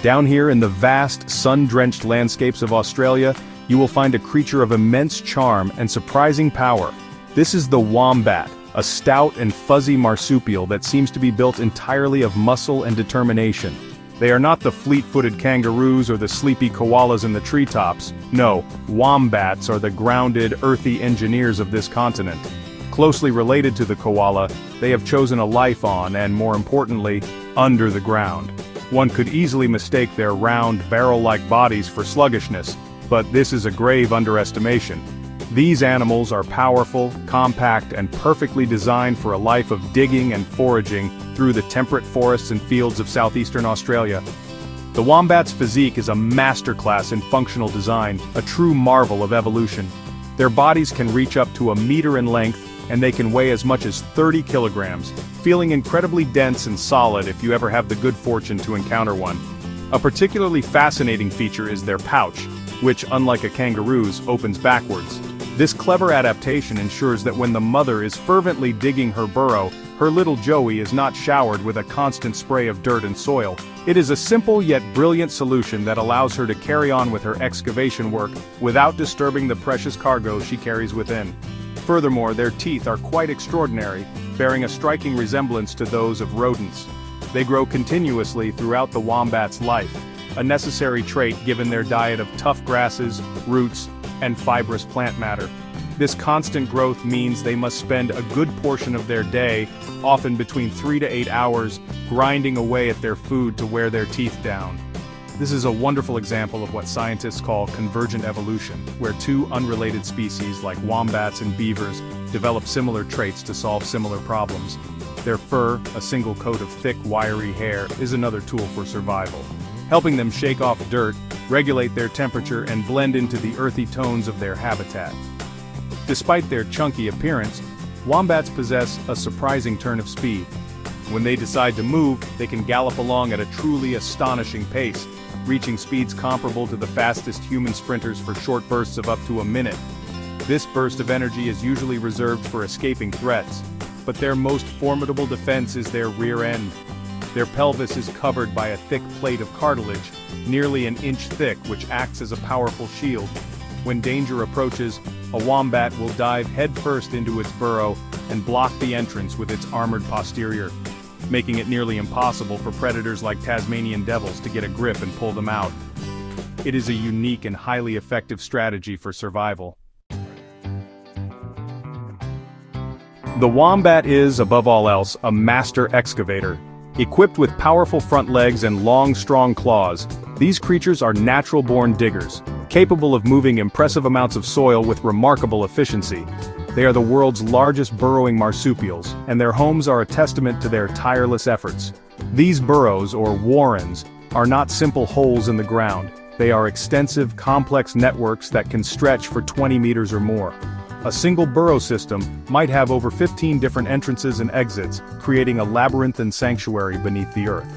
Down here in the vast, sun-drenched landscapes of Australia, you will find a creature of immense charm and surprising power. This is the wombat, a stout and fuzzy marsupial that seems to be built entirely of muscle and determination. They are not the fleet-footed kangaroos or the sleepy koalas in the treetops. No, wombats are the grounded, earthy engineers of this continent. Closely related to the koala, they have chosen a life on and, more importantly, under the ground. One could easily mistake their round, barrel-like bodies for sluggishness, but this is a grave underestimation. These animals are powerful, compact, and perfectly designed for a life of digging and foraging through the temperate forests and fields of southeastern Australia. The wombat's physique is a masterclass in functional design, a true marvel of evolution. Their bodies can reach up to 1 meter in length, and they can weigh as much as 30 kilograms, feeling incredibly dense and solid if you ever have the good fortune to encounter one. A particularly fascinating feature is their pouch, which, unlike a kangaroo's, opens backwards. This clever adaptation ensures that when the mother is fervently digging her burrow, her little Joey is not showered with a constant spray of dirt and soil. It is a simple yet brilliant solution that allows her to carry on with her excavation work without disturbing the precious cargo she carries within. Furthermore, their teeth are quite extraordinary, bearing a striking resemblance to those of rodents. They grow continuously throughout the wombat's life, a necessary trait given their diet of tough grasses, roots, and fibrous plant matter. This constant growth means they must spend a good portion of their day, often between 3 to 8 hours, grinding away at their food to wear their teeth down. This is a wonderful example of what scientists call convergent evolution, where two unrelated species like wombats and beavers develop similar traits to solve similar problems. Their fur, a single coat of thick, wiry hair, is another tool for survival, helping them shake off dirt, regulate their temperature, and blend into the earthy tones of their habitat. Despite their chunky appearance, wombats possess a surprising turn of speed. When they decide to move, they can gallop along at a truly astonishing pace, reaching speeds comparable to the fastest human sprinters for short bursts of up to a minute. This burst of energy is usually reserved for escaping threats, but their most formidable defense is their rear end. Their pelvis is covered by a thick plate of cartilage, nearly an inch thick, which acts as a powerful shield. When danger approaches, a wombat will dive headfirst into its burrow and block the entrance with its armored posterior, making it nearly impossible for predators like Tasmanian devils to get a grip and pull them out. It is a unique and highly effective strategy for survival. The wombat is, above all else, a master excavator. Equipped with powerful front legs and long, strong claws, these creatures are natural-born diggers, capable of moving impressive amounts of soil with remarkable efficiency. They are the world's largest burrowing marsupials, and their homes are a testament to their tireless efforts. These burrows, or warrens, are not simple holes in the ground. They are extensive, complex networks that can stretch for 20 meters or more. A single burrow system might have over 15 different entrances and exits, creating a labyrinthine sanctuary beneath the earth.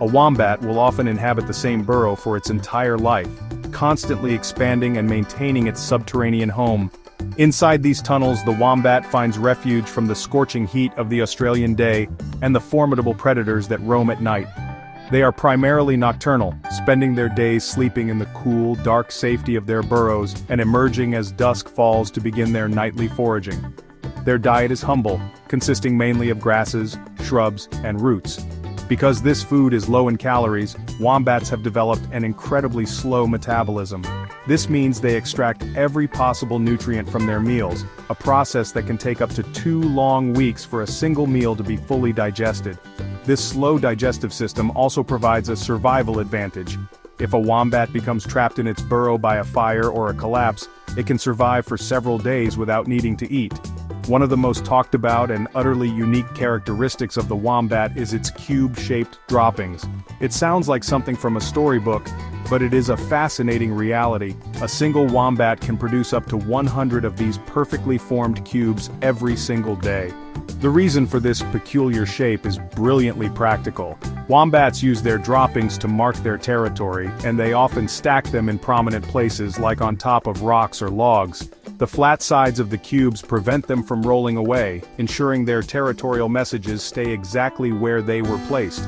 A wombat will often inhabit the same burrow for its entire life, constantly expanding and maintaining its subterranean home. Inside these tunnels, the wombat finds refuge from the scorching heat of the Australian day and the formidable predators that roam at night. They are primarily nocturnal, spending their days sleeping in the cool, dark safety of their burrows and emerging as dusk falls to begin their nightly foraging. Their diet is humble, consisting mainly of grasses, shrubs, and roots. Because this food is low in calories, wombats have developed an incredibly slow metabolism. This means they extract every possible nutrient from their meals, a process that can take up to 2 long weeks for a single meal to be fully digested. This slow digestive system also provides a survival advantage. If a wombat becomes trapped in its burrow by a fire or a collapse, it can survive for several days without needing to eat. One of the most talked about and utterly unique characteristics of the wombat is its cube-shaped droppings. It sounds like something from a storybook, but it is a fascinating reality. A single wombat can produce up to 100 of these perfectly formed cubes every single day. The reason for this peculiar shape is brilliantly practical. Wombats use their droppings to mark their territory, and they often stack them in prominent places like on top of rocks or logs. The flat sides of the cubes prevent them from rolling away, ensuring their territorial messages stay exactly where they were placed.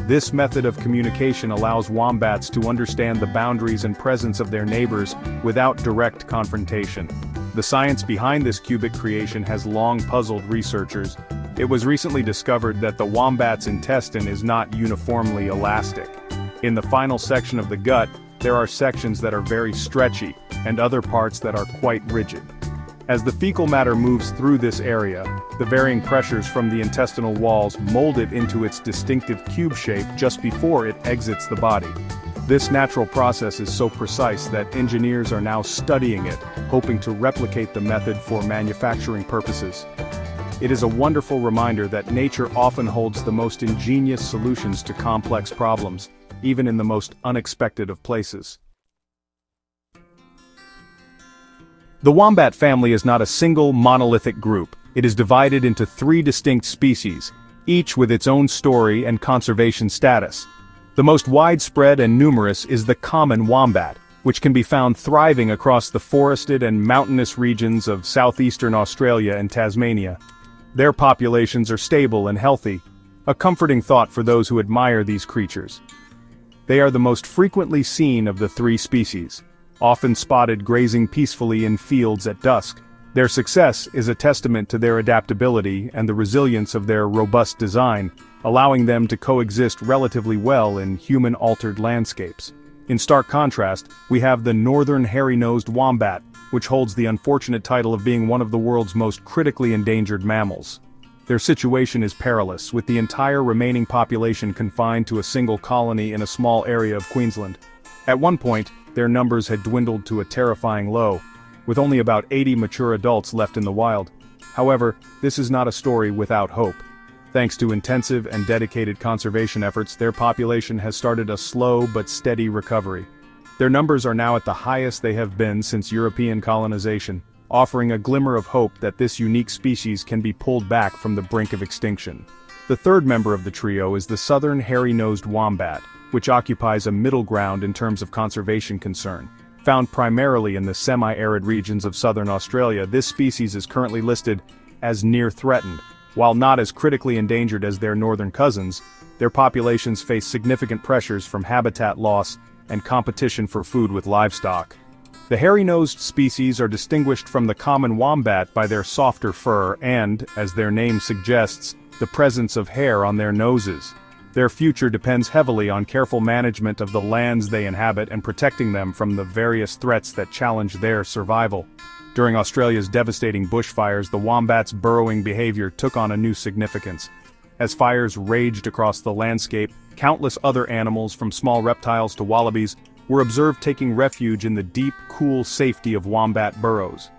This method of communication allows wombats to understand the boundaries and presence of their neighbors without direct confrontation. The science behind this cubic creation has long puzzled researchers. It was recently discovered that the wombat's intestine is not uniformly elastic. In the final section of the gut, there are sections that are very stretchy, and other parts that are quite rigid. As the fecal matter moves through this area, the varying pressures from the intestinal walls mold it into its distinctive cube shape just before it exits the body. This natural process is so precise that engineers are now studying it, hoping to replicate the method for manufacturing purposes. It is a wonderful reminder that nature often holds the most ingenious solutions to complex problems, even in the most unexpected of places. The wombat family is not a single monolithic group. It is divided into 3 distinct species, each with its own story and conservation status. The most widespread and numerous is the common wombat, which can be found thriving across the forested and mountainous regions of southeastern Australia and Tasmania. Their populations are stable and healthy, a comforting thought for those who admire these creatures. They are the most frequently seen of the 3 species, often spotted grazing peacefully in fields at dusk. Their success is a testament to their adaptability and the resilience of their robust design, allowing them to coexist relatively well in human-altered landscapes. In stark contrast, we have the northern hairy-nosed wombat, which holds the unfortunate title of being one of the world's most critically endangered mammals. Their situation is perilous, with the entire remaining population confined to a single colony in a small area of Queensland. At one point, their numbers had dwindled to a terrifying low, with only about 80 mature adults left in the wild. However, this is not a story without hope. Thanks to intensive and dedicated conservation efforts, their population has started a slow but steady recovery. Their numbers are now at the highest they have been since European colonization, offering a glimmer of hope that this unique species can be pulled back from the brink of extinction. The third member of the trio is the southern hairy-nosed wombat, which occupies a middle ground in terms of conservation concern. Found primarily in the semi-arid regions of southern Australia, this species is currently listed as near threatened. While not as critically endangered as their northern cousins, their populations face significant pressures from habitat loss and competition for food with livestock. The hairy-nosed species are distinguished from the common wombat by their softer fur and, as their name suggests, the presence of hair on their noses. Their future depends heavily on careful management of the lands they inhabit and protecting them from the various threats that challenge their survival. During Australia's devastating bushfires, the wombat's burrowing behavior took on a new significance. As fires raged across the landscape, countless other animals, from small reptiles to wallabies, were observed taking refuge in the deep, cool safety of wombat burrows.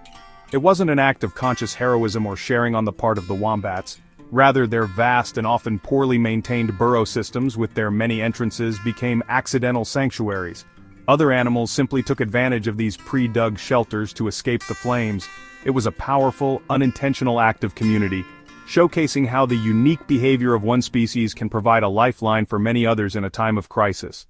It wasn't an act of conscious heroism or sharing on the part of the wombats. Rather, their vast and often poorly maintained burrow systems with their many entrances became accidental sanctuaries. Other animals simply took advantage of these pre-dug shelters to escape the flames. It was a powerful, unintentional act of community, showcasing how the unique behavior of one species can provide a lifeline for many others in a time of crisis.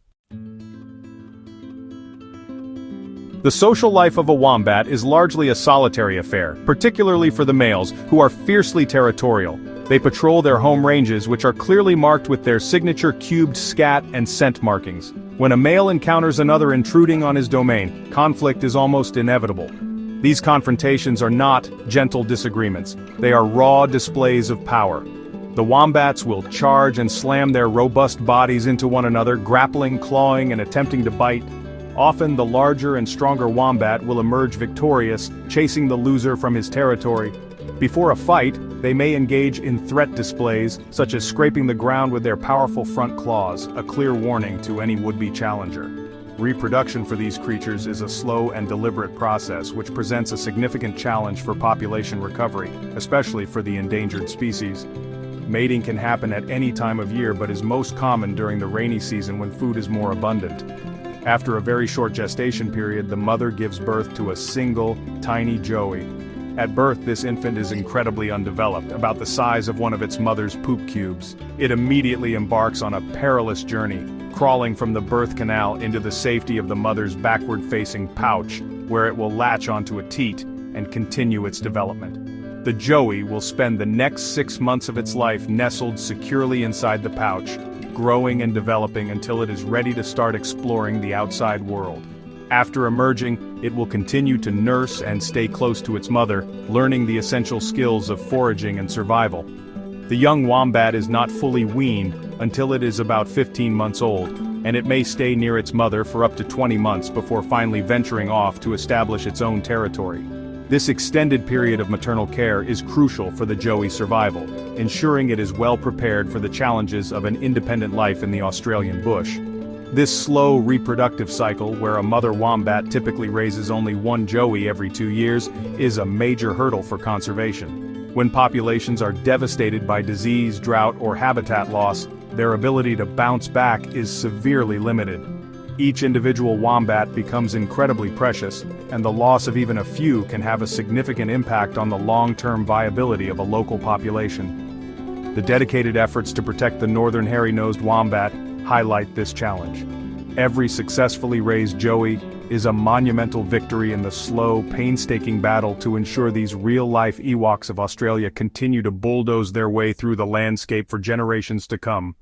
The social life of a wombat is largely a solitary affair, particularly for the males, who are fiercely territorial. They patrol their home ranges, which are clearly marked with their signature cubed scat and scent markings. When a male encounters another intruding on his domain, conflict is almost inevitable. These confrontations are not gentle disagreements. They are raw displays of power. The wombats will charge and slam their robust bodies into one another, grappling, clawing, and attempting to bite. Often the larger and stronger wombat will emerge victorious, chasing the loser from his territory. Before a fight, they may engage in threat displays, such as scraping the ground with their powerful front claws, a clear warning to any would-be challenger. Reproduction for these creatures is a slow and deliberate process which presents a significant challenge for population recovery, especially for the endangered species. Mating can happen at any time of year but is most common during the rainy season when food is more abundant. After a very short gestation period, the mother gives birth to a single, tiny joey. At birth, this infant is incredibly undeveloped, about the size of one of its mother's poop cubes. It immediately embarks on a perilous journey, crawling from the birth canal into the safety of the mother's backward-facing pouch, where it will latch onto a teat and continue its development. The joey will spend the next 6 months of its life nestled securely inside the pouch, growing and developing until it is ready to start exploring the outside world. After emerging, it will continue to nurse and stay close to its mother, learning the essential skills of foraging and survival. The young wombat is not fully weaned until it is about 15 months old, and it may stay near its mother for up to 20 months before finally venturing off to establish its own territory. This extended period of maternal care is crucial for the joey's survival, ensuring it is well prepared for the challenges of an independent life in the Australian bush. This slow reproductive cycle, where a mother wombat typically raises only one joey every 2 years, is a major hurdle for conservation. When populations are devastated by disease, drought, or habitat loss, their ability to bounce back is severely limited. Each individual wombat becomes incredibly precious, and the loss of even a few can have a significant impact on the long-term viability of a local population. The dedicated efforts to protect the northern hairy-nosed wombat highlight this challenge. Every successfully raised joey is a monumental victory in the slow, painstaking battle to ensure these real-life Ewoks of Australia continue to bulldoze their way through the landscape for generations to come.